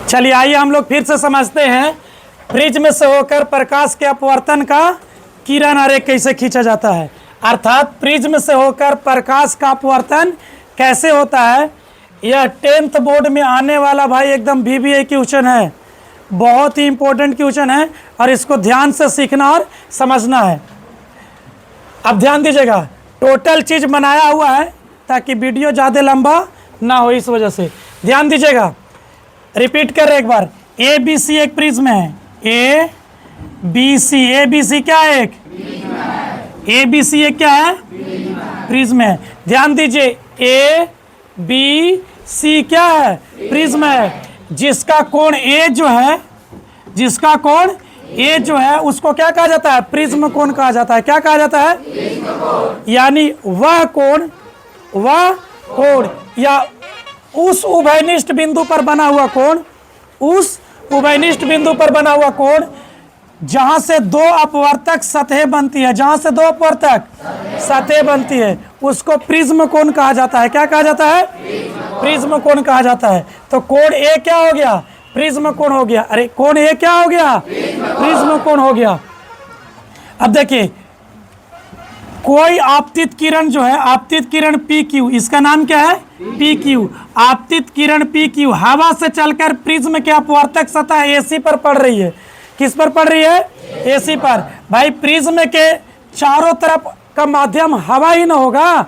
चलिए आइए हम लोग फिर से समझते हैं प्रिज्म से होकर प्रकाश के अपवर्तन का किरण आरेख कैसे खींचा जाता है, अर्थात प्रिज्म से होकर प्रकाश का अपवर्तन कैसे होता है। यह 10th बोर्ड में आने वाला भाई एकदम VBA क्वेश्चन है, बहुत ही इंपॉर्टेंट क्वेश्चन है और इसको ध्यान से सीखना और समझना है। अब ध्यान दीजिएगा, टोटल चीज़ बनाया हुआ है ताकि वीडियो ज़्यादा लंबा ना हो, इस वजह से ध्यान दीजिएगा। रिपीट कर रहे एक बार, ABC एक प्रिज्म है, ABC क्या है, एक ABC एक क्या है, प्रिज्म है। ध्यान दीजिए, ABC क्या है, प्रिज्म है। जिसका कोण A जो है, जिसका कोण A जो है उसको क्या कहा जाता है, प्रिज्म कोण कहा जाता है। क्या कहा जाता है, यानी वह कोण या उस उभयनिष्ठ बिंदु पर बना हुआ कोण, उस उभयनिष्ठ बिंदु पर बना हुआ कोण जहां से दो अपवर्तक सतह बनती है, जहां से दो अपवर्तक सतह बनती है उसको प्रिज्म कोण कहा जाता है। क्या कहा जाता है, प्रिज्म कोण कहा जाता है। तो कोण A क्या हो गया, प्रिज्म कोण हो गया। अरे कोण A क्या हो गया, प्रिज्म कोण हो गया। अब देखिए, कोई आपतित किरण जो है, आपतित किरण PQ, इसका नाम क्या है, PQ। आपतित किरण PQ हवा से चलकर प्रिज्म के अपवर्तक सतह AC पर पड़ रही है। किस पर पड़ रही है, AC पर। भाई प्रिज्म के चारों तरफ का माध्यम हवा ही ना होगा,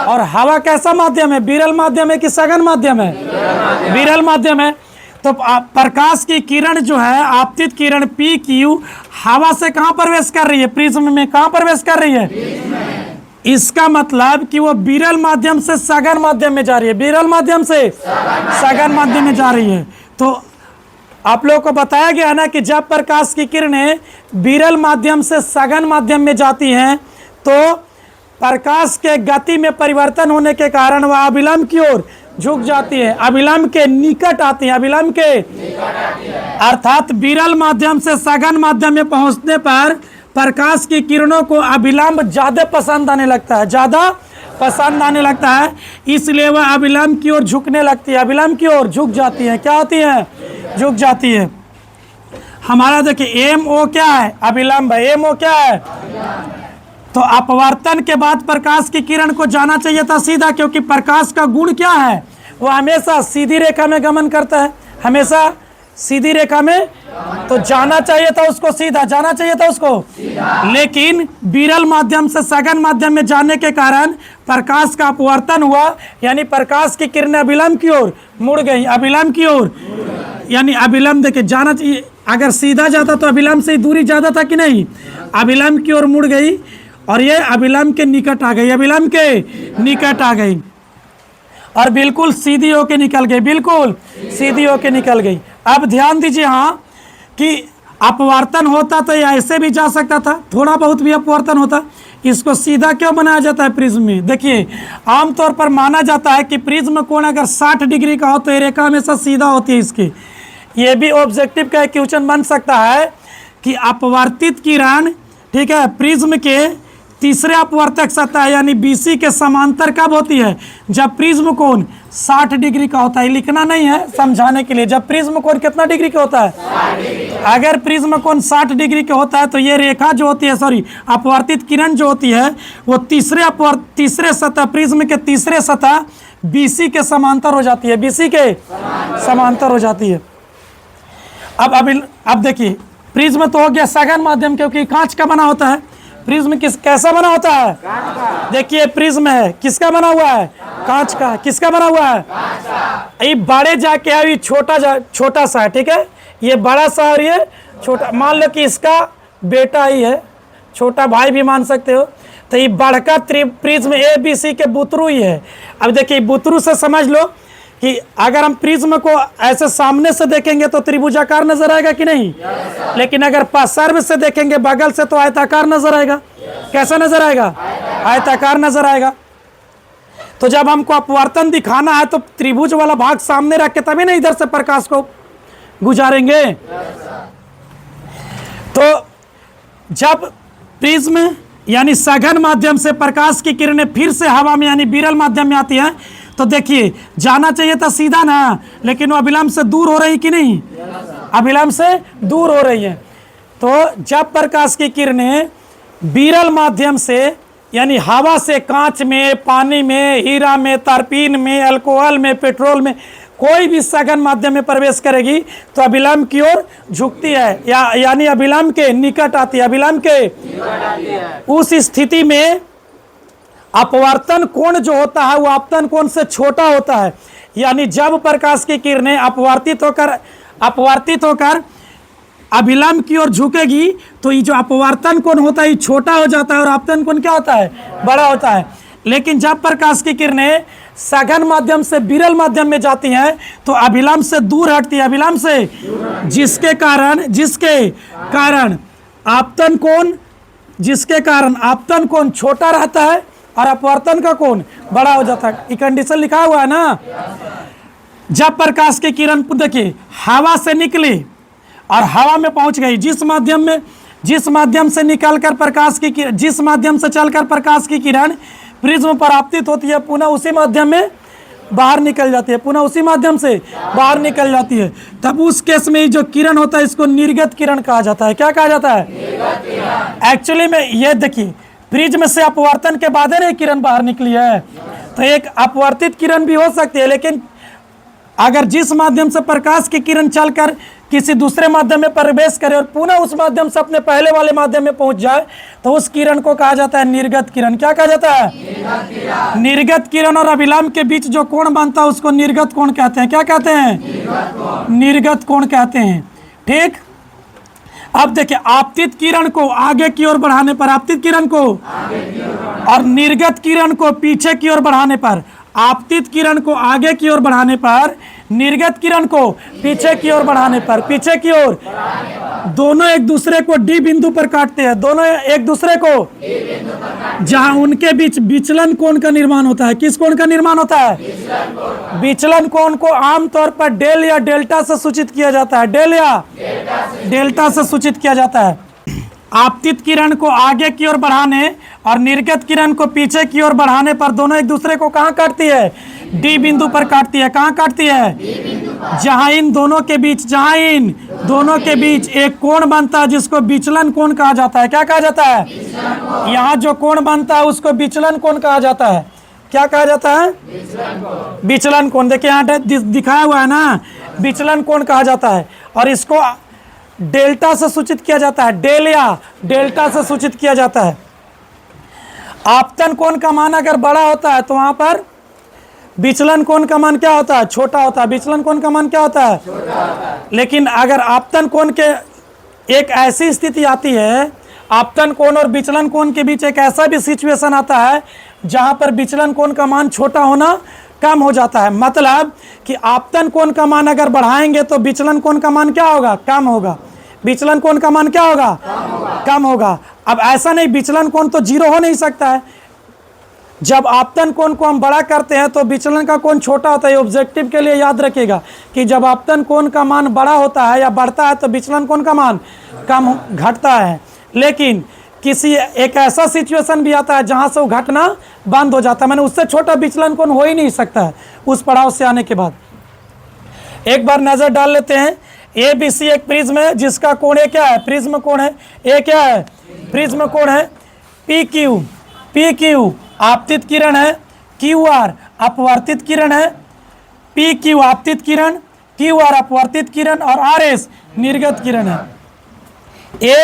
और हवा कैसा माध्यम है, विरल माध्यम है कि सघन माध्यम है, विरल माध्यम है। तो प्रकाश की किरण जो है, आपतित किरण PQ हवा से कहाँ प्रवेश कर रही है, प्रिज्म में कहाँ प्रवेश कर रही है, इसका मतलब कि वो विरल माध्यम से सघन माध्यम में जा रही है, विरल माध्यम से सघन माध्यम में जा रही है। तो आप लोगों को बताया गया ना कि जब प्रकाश की किरणें विरल माध्यम से सघन माध्यम में जाती हैं तो प्रकाश के गति में परिवर्तन होने के कारण वह अभिलंब की ओर झुक जाती है, अभिलंब के निकट आती है, अभिलंब के अर्थात विरल माध्यम से सघन माध्यम में पहुंचने पर प्रकाश की किरणों को अभिलंब ज्यादा पसंद आने लगता है, ज्यादा पसंद आने लगता है, इसलिए वह अभिलंब की ओर झुकने लगती है, अभिलंब की ओर झुक जाती है। क्या होती है, झुक जाती है। हमारा देखिए MO क्या है, अभिलंब है, MO क्या है। तो अपवर्तन के बाद प्रकाश की किरण को जाना चाहिए था सीधा, क्योंकि प्रकाश का गुण क्या है, वह हमेशा सीधी रेखा में गमन करता है, हमेशा सीधी रेखा में। तो जाना चाहिए था उसको सीधा, जाना चाहिए था उसको, लेकिन विरल माध्यम से सघन माध्यम में जाने के कारण प्रकाश का अपवर्तन हुआ, यानी प्रकाश की किरणें अभिलंब की ओर मुड़ गई, अभिलंब की ओर, यानी अभिलंब देखिए जाना चाहिए। अगर सीधा जाता तो अभिलंब से दूरी ज्यादा था कि नहीं, अभिलंब की ओर मुड़ गई और ये अभिलंब के निकट आ गई, अभिलंब के निकट आ गई और बिल्कुल सीधी होके निकल गई, बिल्कुल सीधी होके निकल गई। अब ध्यान दीजिए हाँ कि अपवर्तन होता तो ऐसे भी जा सकता था, थोड़ा बहुत भी अपवर्तन होता, इसको सीधा क्यों बनाया जाता है प्रिज्म में। देखिए आमतौर पर माना जाता है कि प्रिज्म कोण अगर 60 डिग्री का हो तो ये रेखा हमेशा सीधा होती है इसकी। ये भी ऑब्जेक्टिव का क्वेश्चन बन सकता है कि अपवर्तित किरण, ठीक है, प्रिज्म के तीसरे अपवर्तक सतह यानी BC के समांतर कब होती है, जब प्रिज्म कोण 60 डिग्री का होता है। लिखना नहीं है, समझाने के लिए। जब प्रिज्म कोण कितना डिग्री का होता है, 60 डिग्री। अगर प्रिज्म कोण 60 डिग्री का होता है तो ये रेखा जो होती है, सॉरी अपवर्तित किरण जो होती है वो तीसरे सतह, प्रिज्म के तीसरे सतह BC के समांतर हो जाती है, BC के समांतर हो जाती है। अब देखिए, प्रिज्म तो हो गया सघन माध्यम, क्योंकि कांच का बना होता है। प्रिज्म कैसा बना होता है, देखिए प्रिज्म है किसका बना हुआ है, कांच का। किसका बना हुआ है, ये बड़े जाके अभी छोटा सा है, ठीक है, ये बड़ा सा और ये छोटा। मान लो कि इसका बेटा ही है, छोटा भाई भी मान सकते हो। तो ये बड़का प्रिज्म ABC के बुतरू ही है। अब देखिए बुतरू से समझ लो कि अगर हम प्रिज्म को ऐसे सामने से देखेंगे तो त्रिभुजाकार नजर आएगा कि नहीं, लेकिन अगर सर्व से देखेंगे बगल से तो आयताकार नजर आएगा। कैसा नजर आएगा, आयताकार नजर आएगा। तो जब हमको अपवर्तन दिखाना है तो त्रिभुज वाला भाग सामने रख के तभी ना इधर से प्रकाश को गुजारेंगे। तो जब प्रिज्म यानी सघन माध्यम से प्रकाश की किरणें फिर से हवा में यानी विरल माध्यम में आती हैं तो देखिए जाना चाहिए था सीधा ना, लेकिन वो अभिलंब से दूर हो रही कि नहीं, अभिलंब से दूर हो रही है। तो जब प्रकाश की किरणें विरल माध्यम से यानी हवा से कांच में, पानी में, हीरा में, तारपीन में, अल्कोहल में, पेट्रोल में, कोई भी सघन माध्यम में प्रवेश करेगी तो अभिलंब की ओर झुकती है यानी अभिलंब के निकट आती है, अभिलंब के उस स्थिति में अपवर्तन कोण जो होता है वो आपतन कोण से छोटा होता है। यानी जब प्रकाश की किरणें अपवर्तित होकर अभिलंब की ओर झुकेगी तो ये जो अपवर्तन कोण होता है ये छोटा हो जाता है और आपतन कोण क्या होता है, बड़ा होता है। लेकिन जब प्रकाश की किरणें सघन माध्यम से विरल माध्यम में जाती हैं तो अभिलंब से दूर हटती है, अभिलंब से, जिसके कारण आपतन कोण छोटा रहता है और अपवर्तन का कोण बड़ा हो जाता है। ये कंडीशन लिखा हुआ है ना। जब प्रकाश की किरण देखिए हवा से निकली और हवा में पहुंच गई, जिस माध्यम से निकलकर प्रकाश की किरण, जिस माध्यम से चलकर प्रकाश की किरण प्रिज्म पर आपतित होती है, पुनः उसी माध्यम में बाहर निकल जाती है, पुनः उसी माध्यम से बाहर निकल जाती है। तब उस केस में जो किरण होता है इसको निर्गत किरण कहा जाता है। क्या कहा जाता है? एक्चुअली में ये देखिए प्रिज्म से अपवर्तन के बाद है किरण बाहर निकली है, तो एक अपवर्तित किरण भी हो सकती है। लेकिन अगर जिस माध्यम से प्रकाश की किरण चलकर किसी दूसरे माध्यम में प्रवेश करे और पुनः उस माध्यम से अपने पहले वाले माध्यम में पहुंच जाए तो उस किरण को कहा जाता है निर्गत किरण। क्या कहा जाता है? निर्गत किरण और अभिलंब के बीच जो कोण बनता है उसको निर्गत कोण कहते हैं। क्या कहते हैं? निर्गत कोण कहते हैं। ठीक। अब देखिए आपतित किरण को आगे की ओर बढ़ाने पर, आपतित किरण को और निर्गत किरण को पीछे की ओर बढ़ाने पर, आपतित किरण को आगे की ओर बढ़ाने पर, निर्गत किरण को पीछे की ओर बढ़ाने पर, पीछे की ओर, दोनों एक दूसरे को डी बिंदु पर काटते हैं, दोनों एक दूसरे को, जहां उनके बीच विचलन कोण का निर्माण होता है। किस कोण का निर्माण होता है? विचलन कोण को आमतौर पर डेल या डेल्टा से सूचित किया जाता है, डेल या डेल्टा से सूचित किया जाता है। आपतित किरण को आगे की ओर बढ़ाने और निर्गत किरण को पीछे की ओर बढ़ाने पर दोनों एक दूसरे को कहाँ काटती है? डी बिंदु पर काटती है। कहाँ काटती है? जहां इन दोनों के बीच एक कोण बनता है जिसको विचलन कोण कहा जाता है। क्या कहा जाता है? यहाँ जो कोण बनता है उसको विचलन कोण कहा जाता है। क्या कहा जाता है? विचलन कोण। देखिए यहाँ दिखाया हुआ है ना, विचलन कोण कहा जाता है और इसको डेल्टा से सूचित किया जाता है, डेल या डेल्टा से सूचित किया जाता है। आपतन कोण का मान अगर बड़ा होता है तो वहां पर विचलन कोण का मान क्या होता है? छोटा होता है। विचलन कोण का मान क्या होता है? छोटा होता है। लेकिन अगर आपतन कोण के एक ऐसी स्थिति आती है, आपतन कोण और विचलन कोण के बीच एक ऐसा भी सिचुएशन आता है जहां पर विचलन कोण का मान छोटा होना कम हो जाता है। मतलब कि आपतन कोण का मान अगर बढ़ाएंगे तो विचलन कोण का मान क्या होगा? कम होगा। विचलन कोण का मान क्या होगा? कम होगा। अब ऐसा नहीं, विचलन कोण तो जीरो हो नहीं सकता है। जब आपतन कोण को हम बड़ा करते हैं तो विचलन का कोण छोटा होता है। ऑब्जेक्टिव के लिए याद रखिएगा कि जब आपतन कोण का मान बड़ा होता है या बढ़ता है तो विचलन कोण का मान कम घटता है। लेकिन किसी एक ऐसा सिचुएशन भी आता है जहां से वो घटना बंद हो जाता है, मैंने उससे छोटा विचलन कोण हो ही नहीं सकता है उस पड़ाव से आने के बाद। एक बार नजर डाल लेते हैं। ABC एक प्रिज्म है जिसका कोण ए क्या है? प्रिज्म कोण है। ए क्या है? प्रिज्म कोण है। PQ आपतित किरण है। QR अपवर्तित किरण है। PQ आपतित किरण, QR अपवर्तित किरण और RS निर्गत किरण है।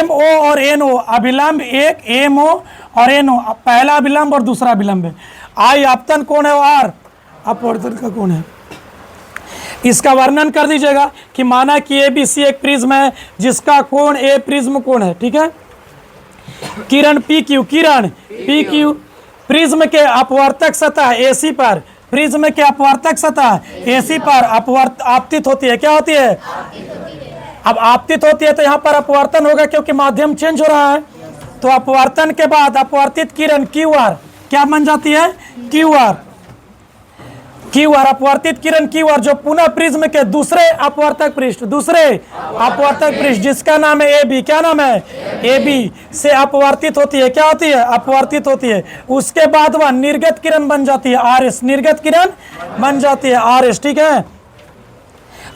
MO और NO अभिलंब एक, MO और NO पहला अभिलंब और दूसरा अभिलंब है। I आपतन कोण है और R अपवर्तन का कोण है। इसका वर्णन कर दीजिएगा कि माना कि ABC एक प्रिज्म है जिसका कोण A प्रिज्म कोण है। ठीक है। किरण PQ प्रिज्म के अपवर्तक सतह AC पर, प्रिज्म के अपवर्तक सतह AC पर आपतित होती है। क्या होती है? अब आपतित होती है तो यहाँ पर अपवर्तन होगा क्योंकि माध्यम चेंज हो रहा है। तो अपवर्तन के बाद अपवर्तित किरण QR क्या बन जाती है? क्यू आर अपवर्तित किरण क्यू आर जो पुनः प्रिज्म के दूसरे अपवर्तक पृष्ठ जिसका नाम है ए बी, क्या नाम है ए बी से अपवर्तित होती है, क्या होती है अपवर्तित होती है। उसके बाद वह निर्गत किरण बन जाती है आर एस, निर्गत किरण बन जाती है आर एस, ठीक है।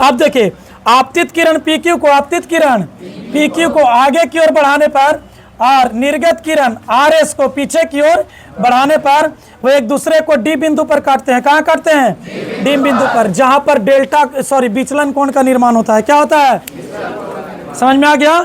अब देखिए आपतित किरण पी क्यू को, आपतित किरण पी क्यू को आगे की ओर बढ़ाने पर और निर्गत किरण आर एस को पीछे की ओर बढ़ाने पर वो एक दूसरे को डी बिंदु पर काटते हैं। कहाँ काटते हैं डी बिंदु पर, जहां पर विचलन कोण का निर्माण होता है। क्या होता है, समझ में आ गया।